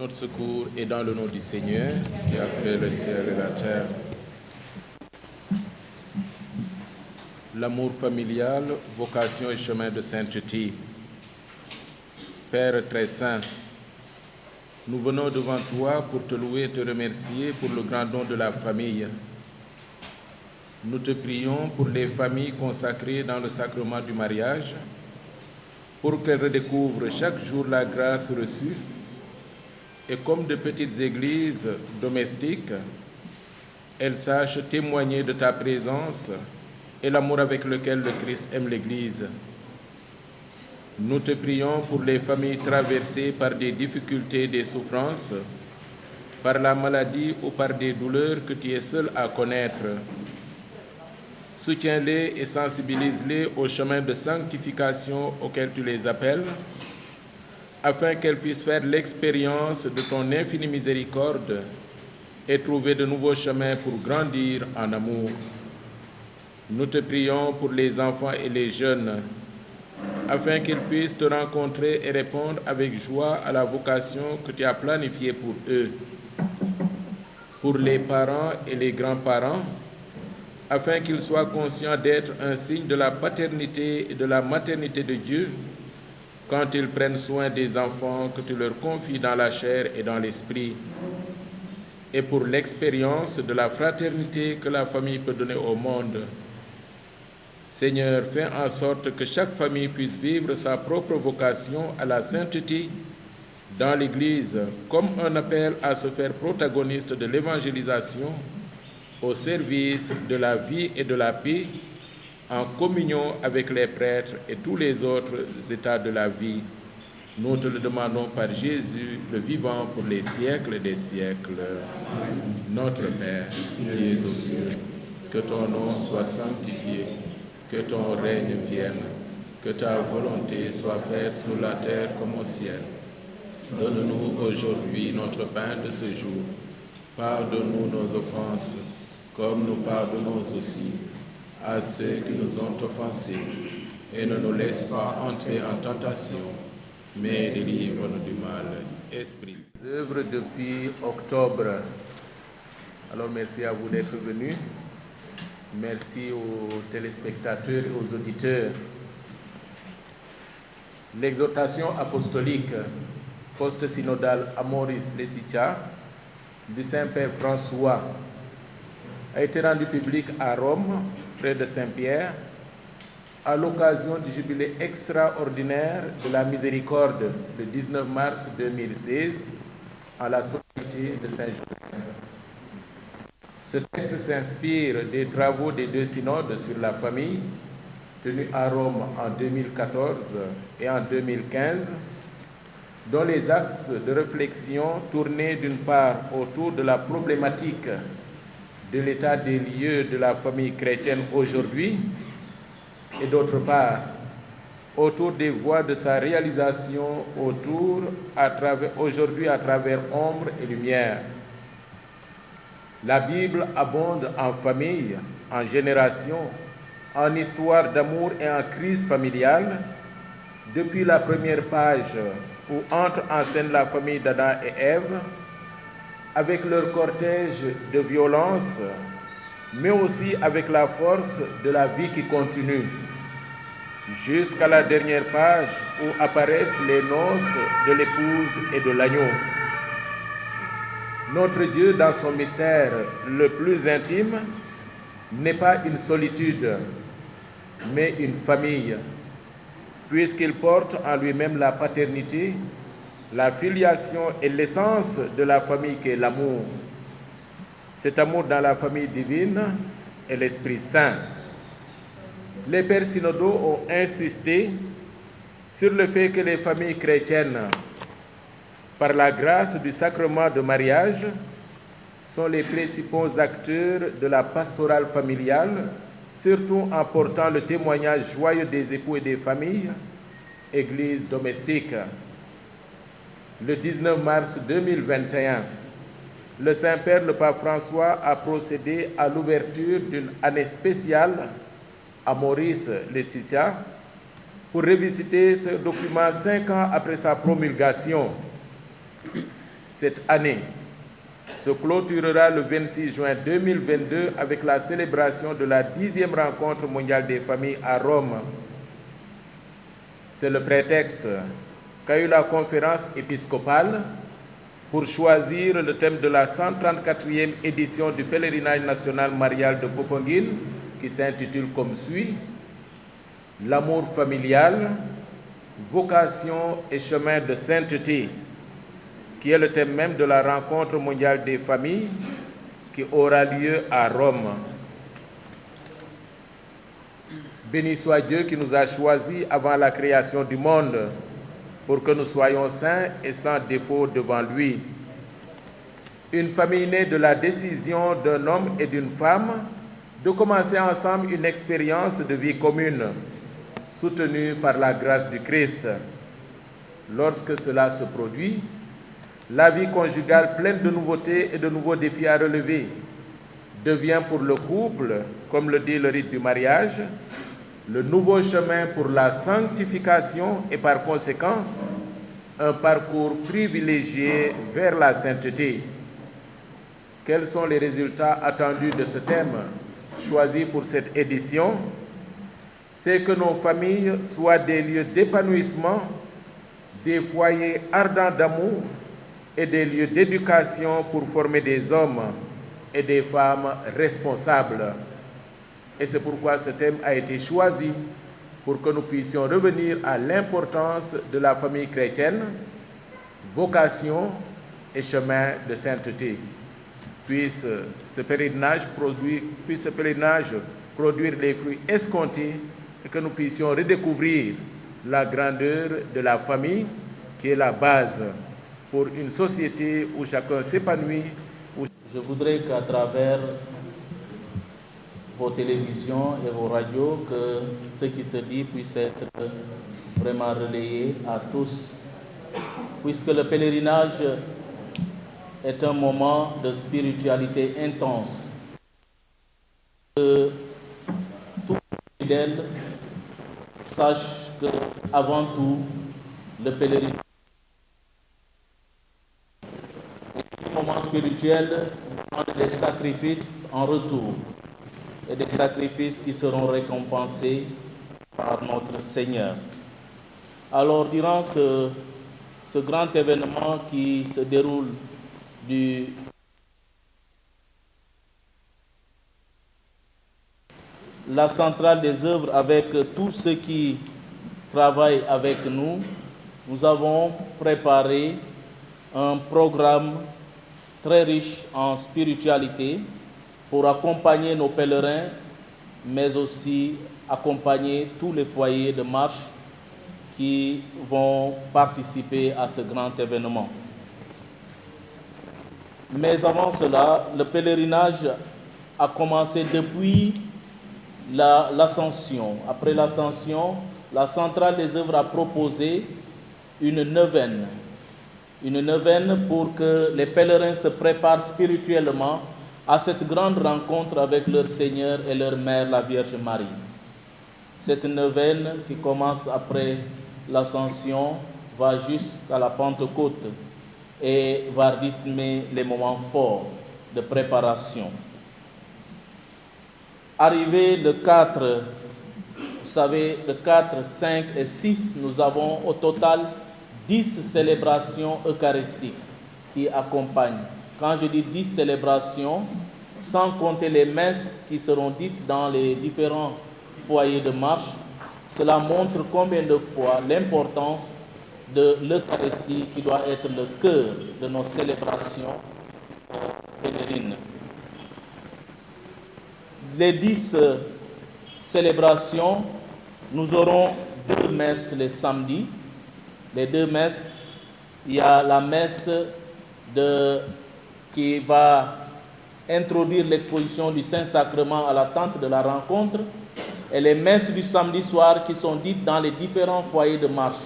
Notre secours est dans le nom du Seigneur qui a fait le ciel et la terre. L'amour familial, vocation et chemin de sainteté. Père très saint, nous venons devant toi pour te louer et te remercier pour le grand don de la famille. Nous te prions pour les familles consacrées dans le sacrement du mariage, pour qu'elles redécouvrent chaque jour la grâce reçue et comme de petites églises domestiques, elles sachent témoigner de ta présence et l'amour avec lequel le Christ aime l'Église. Nous te prions pour les familles traversées par des difficultés et des souffrances, par la maladie ou par des douleurs que tu es seul à connaître. Soutiens-les et sensibilise-les au chemin de sanctification auquel tu les appelles, afin qu'elles puissent faire l'expérience de ton infinie miséricorde et trouver de nouveaux chemins pour grandir en amour. Nous te prions pour les enfants et les jeunes, afin qu'ils puissent te rencontrer et répondre avec joie à la vocation que tu as planifiée pour eux. Pour les parents et les grands-parents, afin qu'ils soient conscients d'être un signe de la paternité et de la maternité de Dieu, quand ils prennent soin des enfants que tu leur confies dans la chair et dans l'esprit, et pour l'expérience de la fraternité que la famille peut donner au monde. Seigneur, fais en sorte que chaque famille puisse vivre sa propre vocation à la sainteté dans l'Église, comme un appel à se faire protagoniste de l'évangélisation au service de la vie et de la paix, en communion avec les prêtres et tous les autres états de la vie. Nous te le demandons par Jésus, le vivant pour les siècles des siècles. Notre Père, qui es aux cieux, que ton nom soit sanctifié, que ton règne vienne, que ta volonté soit faite sur la terre comme au ciel. Donne-nous aujourd'hui notre pain de ce jour. Pardonne-nous nos offenses, comme nous pardonnons aussi à ceux qui nous ont offensés, et ne nous laisse pas entrer en tentation, mais délivre-nous du mal. Esprit. Œuvre depuis octobre. Alors merci à vous d'être venus. Merci aux téléspectateurs et aux auditeurs. L'exhortation apostolique post-synodale Amoris Laetitia du Saint-Père François a été rendue publique à Rome, près de Saint-Pierre, à l'occasion du jubilé extraordinaire de la miséricorde le 19 mars 2016 à la sobriété de Saint-Joseph. Ce texte s'inspire des travaux des deux synodes sur la famille, tenus à Rome en 2014 et en 2015, dont les axes de réflexion tournaient d'une part autour de la problématique de l'état des lieux de la famille chrétienne aujourd'hui, et d'autre part autour des voies de sa réalisation aujourd'hui à travers ombre et lumière. La Bible abonde en famille, en génération, en histoire d'amour et en crise familiale, depuis la première page où entre en scène la famille d'Adam et Ève, avec leur cortège de violence, mais aussi avec la force de la vie qui continue, jusqu'à la dernière page où apparaissent les noces de l'épouse et de l'agneau. Notre Dieu, dans son mystère le plus intime, n'est pas une solitude, mais une famille, puisqu'il porte en lui-même la paternité, la filiation et l'essence de la famille qui est l'amour. Cet amour dans la famille divine est l'Esprit Saint. Les pères synodaux ont insisté sur le fait que les familles chrétiennes, par la grâce du sacrement de mariage, sont les principaux acteurs de la pastorale familiale, surtout en portant le témoignage joyeux des époux et des familles, Église domestique. Le 19 mars 2021, le Saint-Père, le Pape François, a procédé à l'ouverture d'une année spéciale à Maurice Laetitia pour revisiter ce document 5 ans après sa promulgation. Cette année se clôturera le 26 juin 2022 avec la célébration de la 10e rencontre mondiale des familles à Rome. C'est le prétexte qu'a eu la conférence épiscopale pour choisir le thème de la 134e édition du pèlerinage national marial de Popenguine, qui s'intitule comme suit: L'amour familial, vocation et chemin de sainteté, qui est le thème même de la rencontre mondiale des familles qui aura lieu à Rome. Béni soit Dieu qui nous a choisis avant la création du monde pour que nous soyons saints et sans défaut devant lui. Une famille née de la décision d'un homme et d'une femme de commencer ensemble une expérience de vie commune, soutenue par la grâce du Christ. Lorsque cela se produit, la vie conjugale pleine de nouveautés et de nouveaux défis à relever devient pour le couple, comme le dit le rite du mariage, le nouveau chemin pour la sanctification et par conséquent un parcours privilégié vers la sainteté. Quels sont les résultats attendus de ce thème choisi pour cette édition? C'est que nos familles soient des lieux d'épanouissement, des foyers ardents d'amour et des lieux d'éducation pour former des hommes et des femmes responsables. Et c'est pourquoi ce thème a été choisi, pour que nous puissions revenir à l'importance de la famille chrétienne, vocation et chemin de sainteté. Puisse ce pèlerinage produire les fruits escomptés et que nous puissions redécouvrir la grandeur de la famille qui est la base pour une société où chacun s'épanouit. Je voudrais qu'à travers vos télévisions et vos radios, que ce qui se dit puisse être vraiment relayé à tous, puisque le pèlerinage est un moment de spiritualité intense. Que tout fidèle sache qu'avant tout, le pèlerinage est un moment spirituel demande des sacrifices en retour, et des sacrifices qui seront récompensés par notre Seigneur. Alors, durant ce grand événement qui se déroule la centrale des œuvres avec tous ceux qui travaillent avec nous, nous avons préparé un programme très riche en spiritualité pour accompagner nos pèlerins, mais aussi accompagner tous les foyers de marche qui vont participer à ce grand événement. Mais avant cela, le pèlerinage a commencé depuis l'Ascension. Après l'Ascension, la centrale des œuvres a proposé une neuvaine pour que les pèlerins se préparent spirituellement à cette grande rencontre avec leur Seigneur et leur Mère, la Vierge Marie. Cette neuvaine qui commence après l'Ascension va jusqu'à la Pentecôte et va rythmer les moments forts de préparation. Arrivé le 4, vous savez, le 4, 5 et 6, nous avons au total 10 célébrations eucharistiques qui accompagnent. Quand je dis 10 célébrations, sans compter les messes qui seront dites dans les différents foyers de marche, cela montre combien de fois l'importance de l'Eucharistie qui doit être le cœur de nos célébrations pèlerines. Les 10 célébrations, nous aurons 2 messes les samedis. Les 2 messes, il y a la messe qui va introduire l'exposition du Saint-Sacrement à la tente de la rencontre, et les messes du samedi soir qui sont dites dans les différents foyers de marche.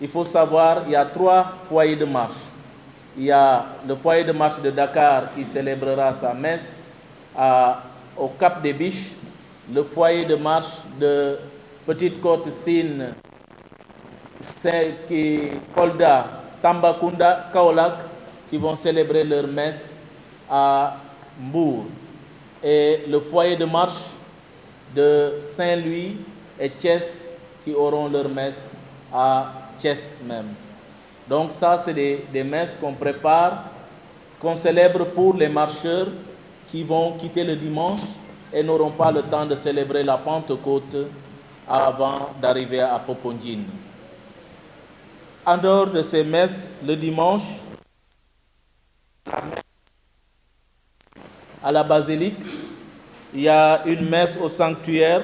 Il faut savoir, il y a 3 foyers de marche. il y a le foyer de marche de Dakar qui célébrera sa messe au Cap des Biches, le foyer de marche de Petite Côte Sine, Kolda, Tambacounda, Kaolack, qui vont célébrer leur messe à Mbour. Et le foyer de marche de Saint-Louis et Thiès qui auront leur messe à Thiès même. Donc ça, c'est des messes qu'on prépare, qu'on célèbre pour les marcheurs qui vont quitter le dimanche et n'auront pas le temps de célébrer la Pentecôte avant d'arriver à Popenguine. En dehors de ces messes, le dimanche, à la basilique, il y a une messe au sanctuaire,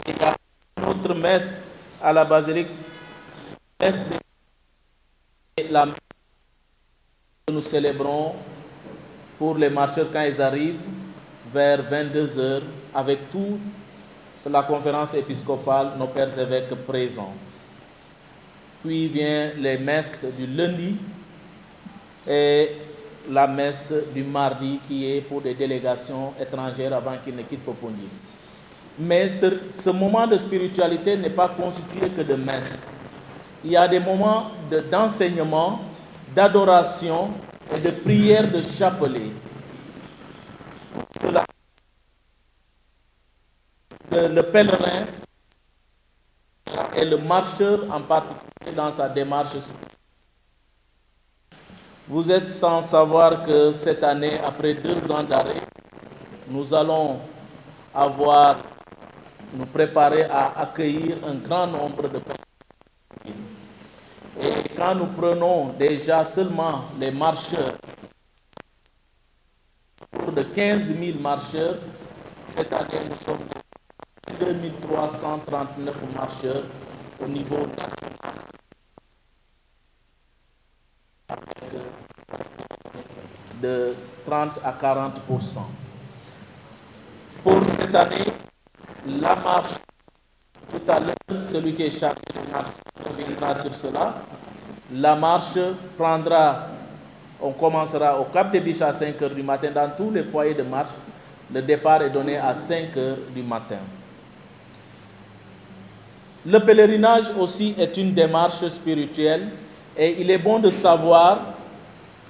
il y a une autre messe à la basilique, la messe que nous célébrons pour les marcheurs quand ils arrivent vers 22h avec toute la conférence épiscopale, nos pères évêques présents. Puis vient les messes du lundi et la messe du mardi qui est pour des délégations étrangères avant qu'ils ne quittent Popenguine. Mais ce moment de spiritualité n'est pas constitué que de messe. Il y a des moments d'enseignement, d'adoration et de prière de chapelet. Le pèlerin et le marcheur en particulier dans sa démarche. Vous êtes sans savoir que cette année, après 2 ans d'arrêt, nous allons nous préparer à accueillir un grand nombre de pèlerins. Et quand nous prenons déjà seulement les marcheurs, pour de 15 000 marcheurs, cette année nous sommes 2339 marcheurs au niveau national, avec de 30 à 40%. Pour cette année, la marche, tout à l'heure, celui qui est chargé de marche reviendra sur cela. La marche on commencera au Cap des Biches à 5h du matin. Dans tous les foyers de marche, le départ est donné à 5h du matin. Le pèlerinage aussi est une démarche spirituelle et il est bon de savoir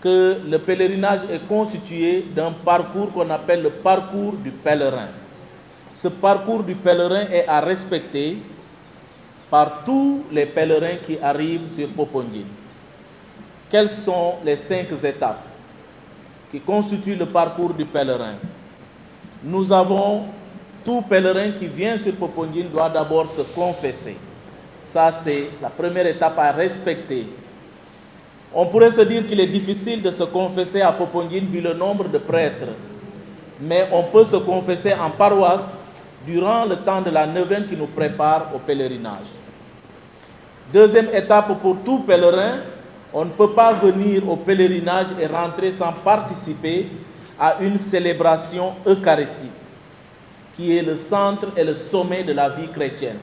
que le pèlerinage est constitué d'un parcours qu'on appelle le parcours du pèlerin. Ce parcours du pèlerin est à respecter par tous les pèlerins qui arrivent sur Popenguine. Quelles sont les 5 étapes qui constituent le parcours du pèlerin? Nous avons tout pèlerin qui vient sur Popenguine doit d'abord se confesser. Ça, c'est la première étape à respecter. On pourrait se dire qu'il est difficile de se confesser à Popenguine vu le nombre de prêtres. Mais on peut se confesser en paroisse durant le temps de la neuvaine qui nous prépare au pèlerinage. Deuxième étape pour tout pèlerin, on ne peut pas venir au pèlerinage et rentrer sans participer à une célébration eucharistique, qui est le centre et le sommet de la vie chrétienne.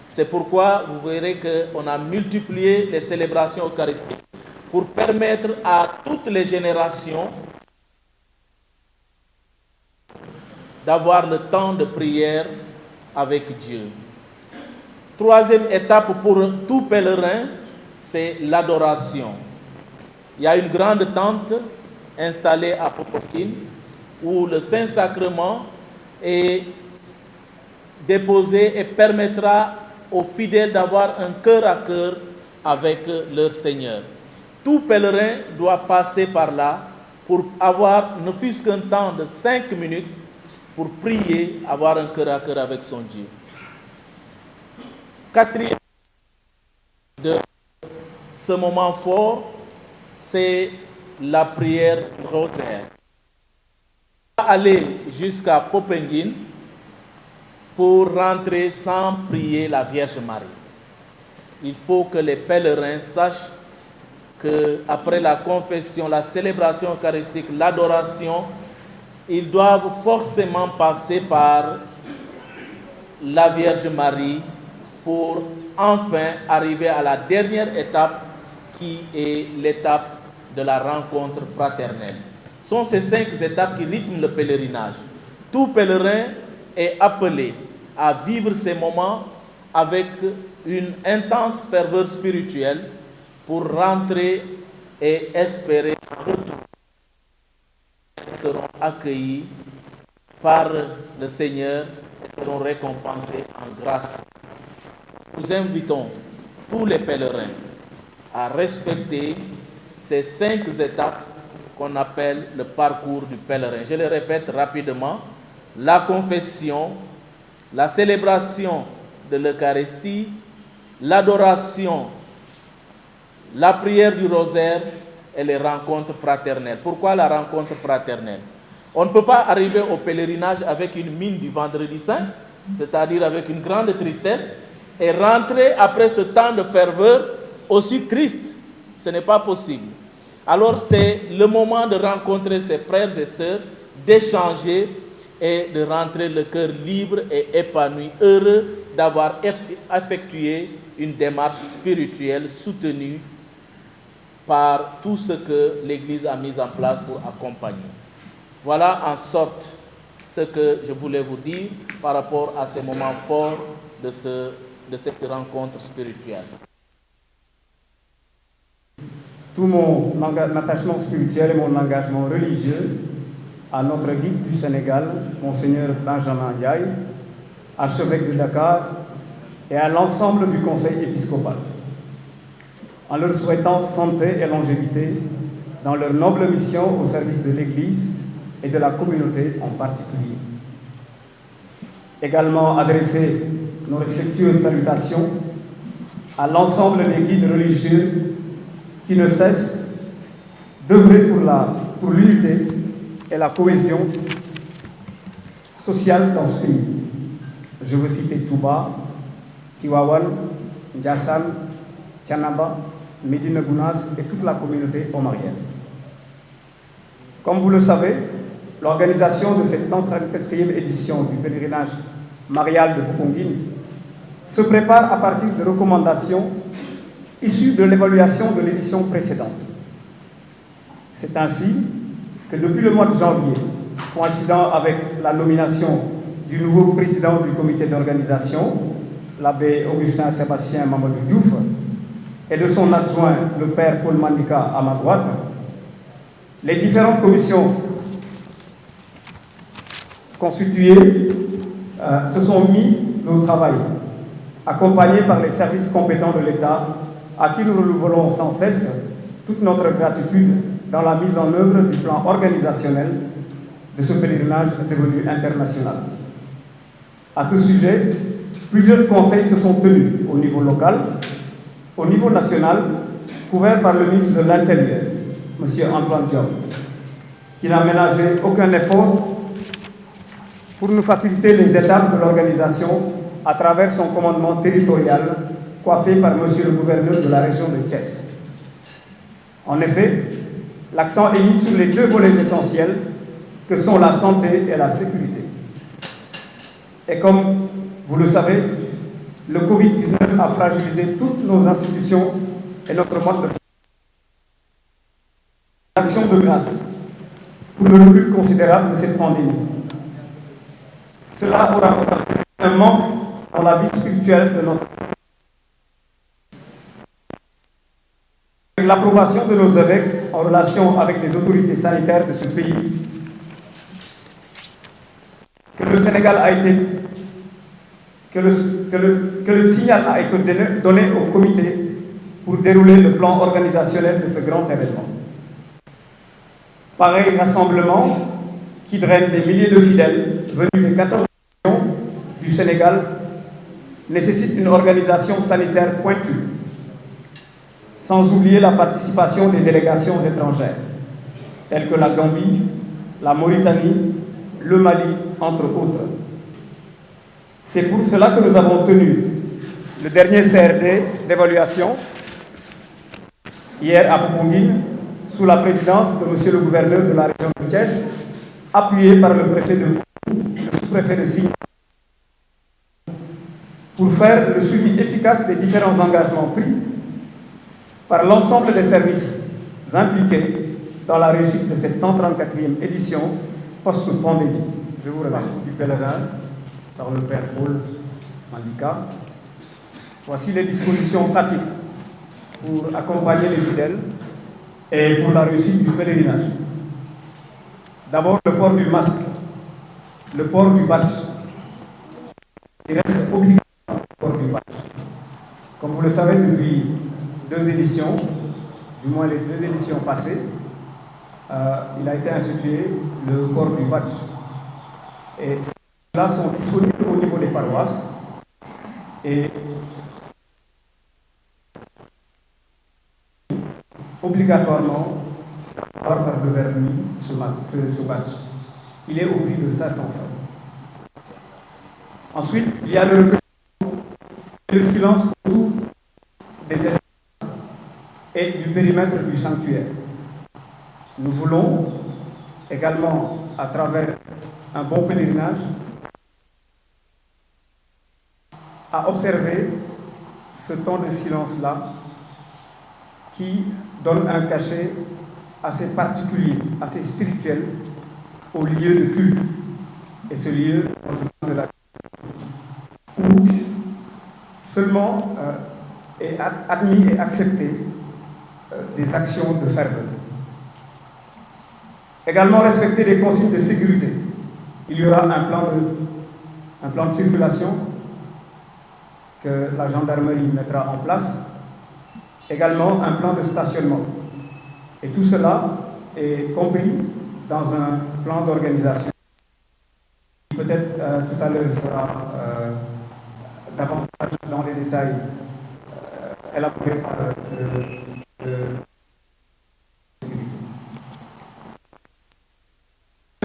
C'est pourquoi vous verrez qu'on a multiplié les célébrations eucharistiques pour permettre à toutes les générations d'avoir le temps de prière avec Dieu. Troisième étape pour tout pèlerin, c'est l'adoration. Il y a une grande tente installée à Popenguine où le Saint-Sacrement est déposé et permettra aux fidèles d'avoir un cœur à cœur avec leur Seigneur. Tout pèlerin doit passer par là pour avoir ne fût-ce qu'un temps de 5 minutes pour prier, avoir un cœur à cœur avec son Dieu. Quatrième de ce moment fort, c'est la prière du rosaire. On va aller jusqu'à Popenguine pour rentrer sans prier la Vierge Marie. Il faut que les pèlerins sachent qu'après la confession, la célébration eucharistique, l'adoration, ils doivent forcément passer par la Vierge Marie pour enfin arriver à la dernière étape qui est l'étape de la rencontre fraternelle. Ce sont ces 5 étapes qui rythment le pèlerinage. Tout pèlerin est appelé à vivre ces moments avec une intense ferveur spirituelle pour rentrer et espérer un retour. Ils seront accueillis par le Seigneur et seront récompensés en grâce. Nous invitons tous les pèlerins à respecter ces 5 étapes qu'on appelle le parcours du pèlerin. Je les répète rapidement: la confession, la célébration de l'Eucharistie, l'adoration, la prière du rosaire et les rencontres fraternelles. Pourquoi la rencontre fraternelle? On ne peut pas arriver au pèlerinage avec une mine du vendredi saint, c'est-à-dire avec une grande tristesse, et rentrer après ce temps de ferveur aussi triste. Ce n'est pas possible. Alors c'est le moment de rencontrer ses frères et sœurs, d'échanger et de rentrer le cœur libre et épanoui, heureux d'avoir effectué une démarche spirituelle soutenue par tout ce que l'Église a mis en place pour accompagner. Voilà en sorte ce que je voulais vous dire par rapport à ces moments forts de cette rencontre spirituelle. Tout mon attachement spirituel et mon engagement religieux à notre guide du Sénégal, Monseigneur Benjamin Ndiaye, archevêque de Dakar, et à l'ensemble du Conseil épiscopal, en leur souhaitant santé et longévité dans leur noble mission au service de l'Église et de la communauté en particulier. Également adresser nos respectueuses salutations à l'ensemble des guides religieux qui ne cessent d'œuvrer pour l'unité et la cohésion sociale dans ce pays. Je veux citer Touba, Tivaouane, Ndiassane, Thiénaba, Médina Gounass et toute la communauté omarienne. Comme vous le savez, l'organisation de cette 134e édition du pèlerinage marial de Popenguine se prépare à partir de recommandations issues de l'évaluation de l'édition précédente. C'est ainsi que depuis le mois de janvier, coïncidant avec la nomination du nouveau président du comité d'organisation, l'abbé Augustin Sébastien Mamadou Diouf, et de son adjoint, le père Paul Mandika, à ma droite, les différentes commissions constituées se sont mises au travail, accompagnées par les services compétents de l'État, à qui nous renouvelons sans cesse toute notre gratitude dans la mise en œuvre du plan organisationnel de ce pèlerinage devenu international. À ce sujet, plusieurs conseils se sont tenus au niveau local, au niveau national, couverts par le ministre de l'Intérieur, M. Antoine Diop, qui n'a ménagé aucun effort pour nous faciliter les étapes de l'organisation à travers son commandement territorial, coiffé par M. le gouverneur de la région de Thiès. En effet, l'accent est mis sur les 2 volets essentiels que sont la santé et la sécurité. Et comme vous le savez, le Covid-19 a fragilisé toutes nos institutions et notre mode de action de grâce pour le recul considérable de cette pandémie. Cela aura occasionné un manque dans la vie spirituelle de notre pays. Avec l'approbation de nos évêques en relation avec les autorités sanitaires de ce pays, que le Sénégal a été, que le signal a été donné au comité pour dérouler le plan organisationnel de ce grand événement. Pareil rassemblement qui draine des milliers de fidèles venus des 14 régions du Sénégal nécessite une organisation sanitaire pointue, sans oublier la participation des délégations étrangères, telles que la Gambie, la Mauritanie, le Mali, entre autres. C'est pour cela que nous avons tenu le dernier CRD d'évaluation hier à Popenguine, sous la présidence de M. le gouverneur de la région de Thiès, appuyé par le préfet de Kou, le sous-préfet de Signe, pour faire le suivi efficace des différents engagements pris par l'ensemble des services impliqués dans la réussite de cette 134e édition post-pandémie. Je vous remercie du pèlerin par le Père Paul Mandika. Voici les dispositions pratiques pour accompagner les fidèles et pour la réussite du pèlerinage. D'abord, le port du masque, le port du badge. Il reste obligatoire le port du badge. Comme vous le savez, depuis 2 éditions, du moins les 2 éditions passées, il a été institué le port du badge. Et ceux-là sont disponibles au niveau des paroisses et obligatoirement par le vernis ce badge. Il est au prix de 500 francs. Ensuite, il y a le recueillement et le silence autour des espaces et du périmètre du sanctuaire. Nous voulons également, à travers un bon pèlerinage, à observer ce temps de silence-là qui donne un cachet assez particulier, assez spirituel au lieu de culte. Et ce lieu, de la où seulement est admis et accepté des actions de ferveur. Également respecter les consignes de sécurité. Il y aura un plan de circulation que la gendarmerie mettra en place. Également un plan de stationnement. Et tout cela est compris dans un plan d'organisation. Peut-être tout à l'heure sera davantage dans les détails élaboré par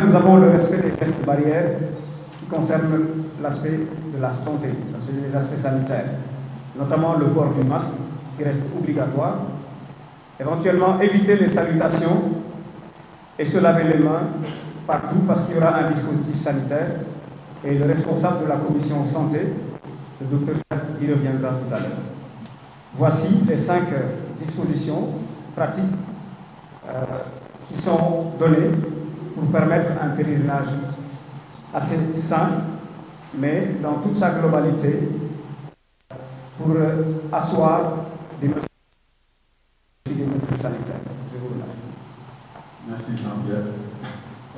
Nous avons le respect des gestes barrières, ce qui concerne l'aspect de la santé, les aspects sanitaires, notamment le port du masque qui reste obligatoire, éventuellement éviter les salutations et se laver les mains partout parce qu'il y aura un dispositif sanitaire et le responsable de la commission santé, le docteur Jacques, y reviendra tout à l'heure. Voici les 5 dispositions pratiques qui sont données pour permettre un pèlerinage assez sain, mais dans toute sa globalité, pour asseoir des mesures sanitaires. Je vous remercie. Merci Jean-Pierre.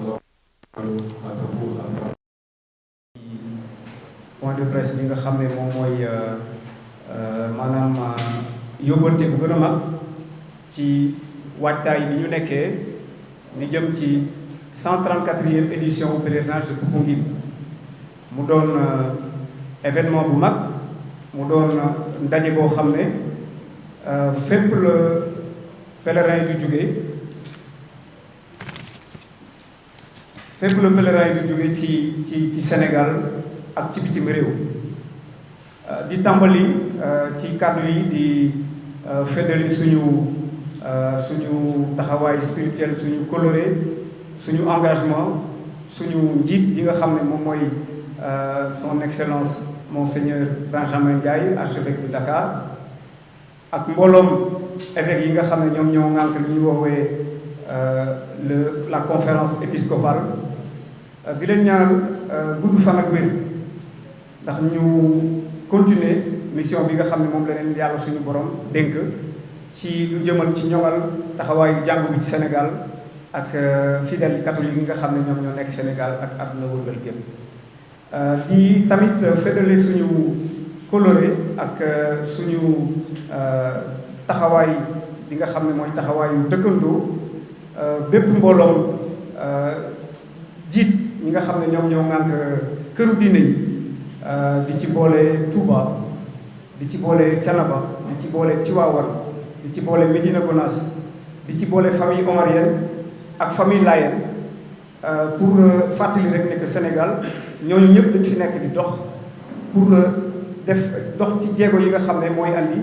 Alors, point de presse bi nga xam ne moom mooy maanaam yóbbante bu gën a mag ci waajtaay bi ñu nekkee ni jëm ci 134e édition pèlerinage de Popenguine mu doon événement bu mag mu doon ndaje boo xam ne fépp le pèlerin du jóge fépp le pèlerin du jóge ci Sénégal ak ci bitim réew di tàmbali ci kàddu yi di feddali suñu taxawaay spirituel suñu coloré suñu engagement suñu njiit yi nga xam ne moom mooy son excellence monseigneur Benjamin Ndiaye archevêque de Dakar ak mbooloom évêques yi nga xam ne ñoom ñoo ŋànk lu ñu woowee la conférence épiscopale di leen ñaan gudd fan ak wér ndax ñu continuer mission bi nga xam ne moom la leen yàlla suñu borom dénk ci lu jëmal ci ñoŋal taxawaayu jàngu bi ci Sénégal ak fidèles catholiques yi nga xam ne ñoom ñoo nekk Sénégal ak àdduna wërngal gépp di tamit fédéré suñu coloré ak suñu taxawaay bi nga xam ne mooy taxawaayu dëkkandoo bépp mbooloom jiit ñi nga xam ne ñoom ñoo ŋànk këru diine yi di ci boole Touba di ci boole Thiénaba di ci boole Tivaouane di ci boole Médina Gounass di ci boole famille omarienne ak famille Layène pour fàttali rek ne que Sénégal ñooñu ñëpp dañ fi nekk di dox pour dox ci jéego yi nga xam ne mooy andi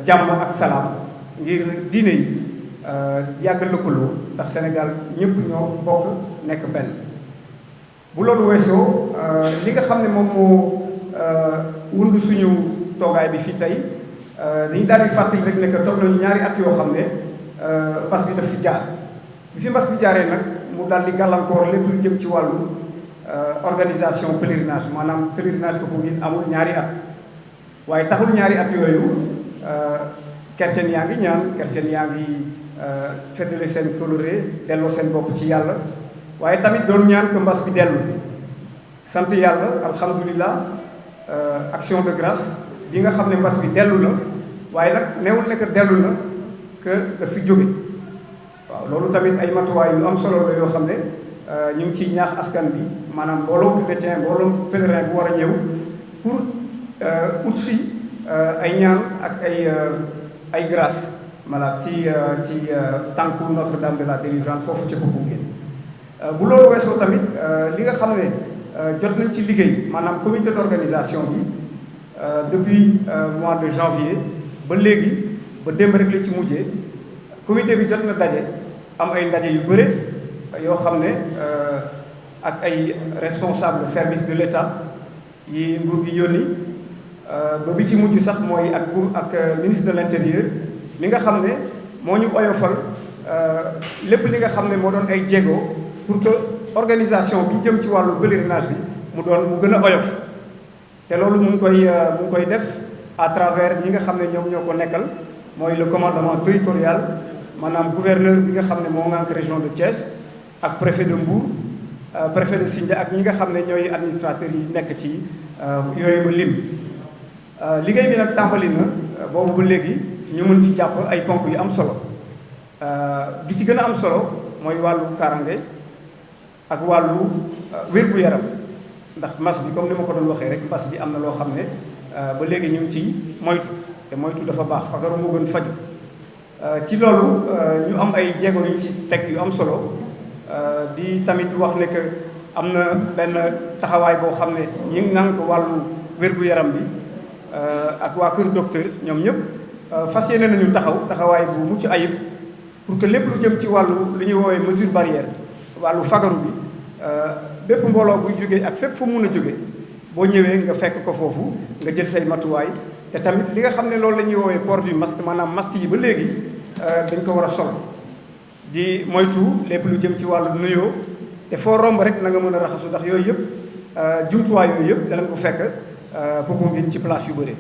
jàmm ak salaam ngir diine yi yàgg lëkkaloo ndax Sénégal ñëpp ñoo bokk nekk benn. bu loolu weesoo li nga xam ne moom moo wund suñu toogaay bi fii tey dañu daal di fàttali rek ne que toog nañu ñaari at yoo xam ne mbas bi daf fi jaar bi fi mbas bi jaaree nag mu daal di gàllankoor lépp lu jëm ci wàllu organisation pèlerinage maanaam pèlerinage Popenguine amul ñaari at waaye taxul ñaari at yooyu chrétien yaa ngi ñaan chrétien yaa ngi feddale seen coloré delloo seen bopp ci yàlla waaye tamit doon ñaan que mbas bi dellu sant yàlla alhamdulilah action de grâce bi nga xam ne mbas bi dellu na waaye nag newul ne que dellu na que daf fi jóge waaw loolu tamit ay matuwaay yu am solo la yoo xam ne ñu ngi ciy ñaax askan bi maanaam mbooloo chrétien mbooloo pèlerin bu war a ñëw pour ut si ay ñaan ak ay grâce voilà ci tànku Notre-Dame de la Délivrance foofu ca Popenguine bu loolu weesoo tamit li nga xam ne jot nañ ci liggéey maanaam comité d'organisation bi depuis mois de janvier ba léegi ba démb rek la ci mujjee comité bi jot na daje am ay ndaje yu bëre yoo xam ne ak ay responsable service de l'État yi nguur gi yónni ba bi ci mujj sax mooy ak ministre de l'Intérieur mi nga xam ne moo ñu oyofal lépp li nga xam ne moo doon ay jéego pour que organisation bi jëm ci wàllu pèlerinage bi mu gën a oyof te loolu mu ngi koy def à travers ñi nga xam ne ñoom ñoo ko nekkal mooy le commandement territorial maanaam gouverneur bi nga xam ne moo ngànk région de Thiès ak préfet de Mbour préfet de Sindia ak ñi nga xam ne ñooy administrateurs yi nekk ci yooyu ba lim liggéey bi nag tàmbali na boobu ba léegi ñu mën ci jàpp ay ponk yu am solo bi ci gën a am solo mooy wàllu kaaraange ak wàllu wér-gu-yaram ndax mbas bi comme ni ma ko doon waxee rek mbas bi am na loo xam ne ba léegi ñu ngi ci moytu te moytu dafa baax fagaru moo gën faju ci loolu ñu am ay jéego yu ci teg yu am solo di tamit wax ne que am na benn taxawaay boo xam ne ñi ngi naan ko wàllu wér-gu-yaram bi ak waa kër docteur ñoom ñëpp fas yéene nañu taxawaay bu mucc ayib pour que lépp lu jëm ci wàllu lu ñuy woowee mesure barrière wàllu fagaru bi bépp mbooloo buy jógee ak fépp fu mun a jóge boo ñëwee nga fekk ko foofu nga jël say matuwaay te tamit li nga xam ne loolu la ñuy woowee port du masque maanaam masque yi ba léegi dañ ko war a sol di moytu lépp lu jëm ci wàllu nuyoo te foo romb rek na nga mën a raxasu ndax yooyu yëpp jumtuwaay yooyu yëpp danañ ko fekk Popenguine ci place yu bëri.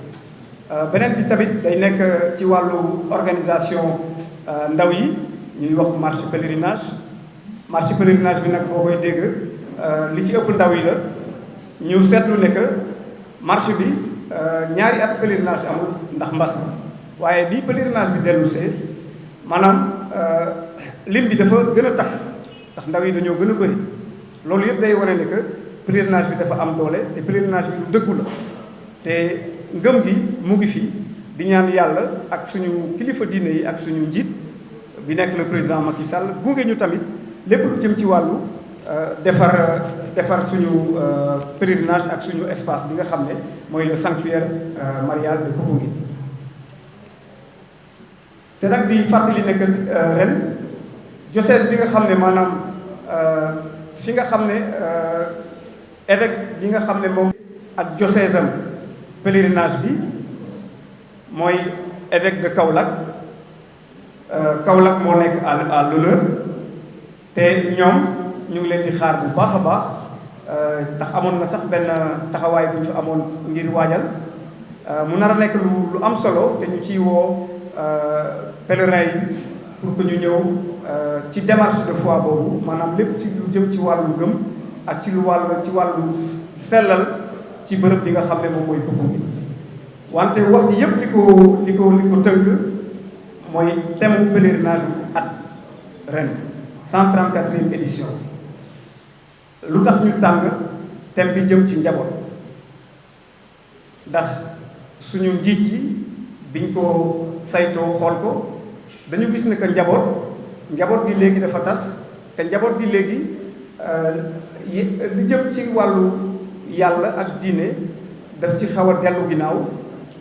beneen bi tamit day nekk ci wàllu organisation ndaw yi ñuy wax marche pèlerinage bi nag boo koy dégg li ci ëpp ndaw yi la ñu seetlu ne que marche bi ñaari at pèlerinage amul ndax mbas bi waaye bii pèlerinage bi dellusee maanaam lim bi dafa gën a takk ndax ndaw yi dañoo gën a bëri loolu yëpp day wane ne que pèlerinage bi dafa am doole te pèlerinage bi lu dëggu la te ngëm gi mu ngi fi di ñaan yàlla ak suñu kilifa diine yi ak suñu njiit bi nekk le président Macky Sall gunge ñu tamit lépp lu jëm ci wàllu defar suñu pèlerinage ak suñu espace bi nga xam ne mooy le sanctuaire marial de Popenguine te nag di fàttali ne que ren diocèse bi nga xam ne maanaam fi nga xam ne évêque bi nga xam ne moom ak diocèse am pèlerinage bi mooy évêque de Kaolack Kaolack moo nekk à l'honneur te ñoom ñu ngi leen di xaar bu baax a baax ndax amoon na sax benn taxawaay bu ñu fi amoon ngir waajal mu nar a nekk lu am solo te ñu ciy woo pèlerins yi pour que ñu ñëw ci démarche de foi boobu maanaam lépp ci lu jëm ci wàllu gëm ak ci wàllu sellal ci bërëb bi nga xam ne moom mooy Popenguine wante wax ji yëpp li ko tënk mooy thème pèlerinage at ren 134e édition lu tax ñu tànn thème bi jëm ci njaboot ndax suñu njiit yi biñ ko saytoo xool ko dañu gis ne que njaboot gi léegi dafa tas te njaboot gi léegi li jëm ci wàllu yàlla ak diine daf ci xaw a dellu ginnaaw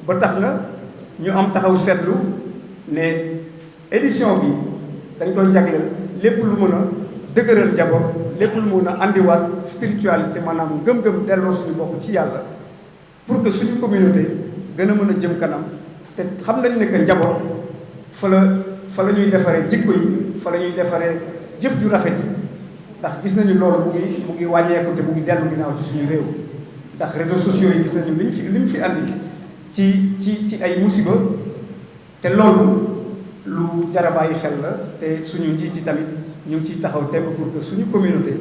ba tax na ñu am taxaw seetlu ne édition bi dañ koy jagleel lépp lu mën a dëgëral njaboot lépp lu mën a andiwaat spiritualité maanaam gëm-gëm delloo suñu bopp ci yàlla pour que suñu communauté gën a mën a jëm kanam te xam nañ ne que njaboot fa fa la ñuy defaree jikko yi fa la ñuy defaree jëf ju rafet yi ndax gis nañu loolu mu ngi wàññeeku te mu ngi dellu ginnaaw ci suñu réew ndax réseaux sociaux yi gis nañu liñ fi andi ci ay musiba te loolu lu jar a bàyyi xel la te suñu njiit yi tamit ñu ngi ciy taxaw temm pour que suñu communauté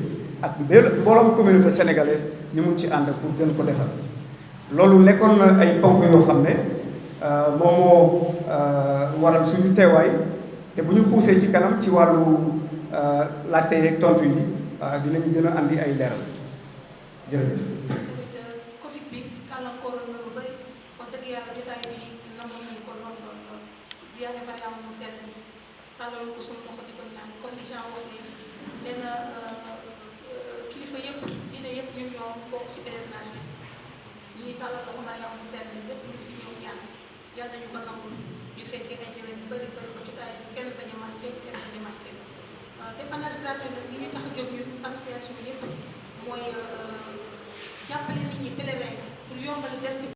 ak mbooloom communauté sénégalaise ñu mun ci ànd pour gën ko defal loolu nekkoon na ay ponk yoo xam ne moom moo waral suñu teewaay te bu ñu xuusee ci kanam ci wàllu laajte yeeg tontu yi dinañu gën a andi ay leeral jërëjëf. Covid bi gàllankoor na lu bëri wax dëgg yàlla jotaay bi namoon nañu ko lool ziyaare Mariama mu sell bi tàllal ko suñu loxo di ko ñaan comme ni Jean wax léegi nee na kilifa yëpp dina yëpp ñun ñoo bokk ci pèlerinage bi ñuy tàllal loxo Mariama mu sell bi lépp lu ci ñëw ñaan yàlla nañu ko nangul ñu fekkee ay ñëwee bu bëri bëri ko jotaay bi kenn bañ a manqué kenn bañ a manqué dépannage gratuit nag li ñu tax a jóg ñun association yëpp mooy jàppale nit ñi pèlerin pour yombal dem bi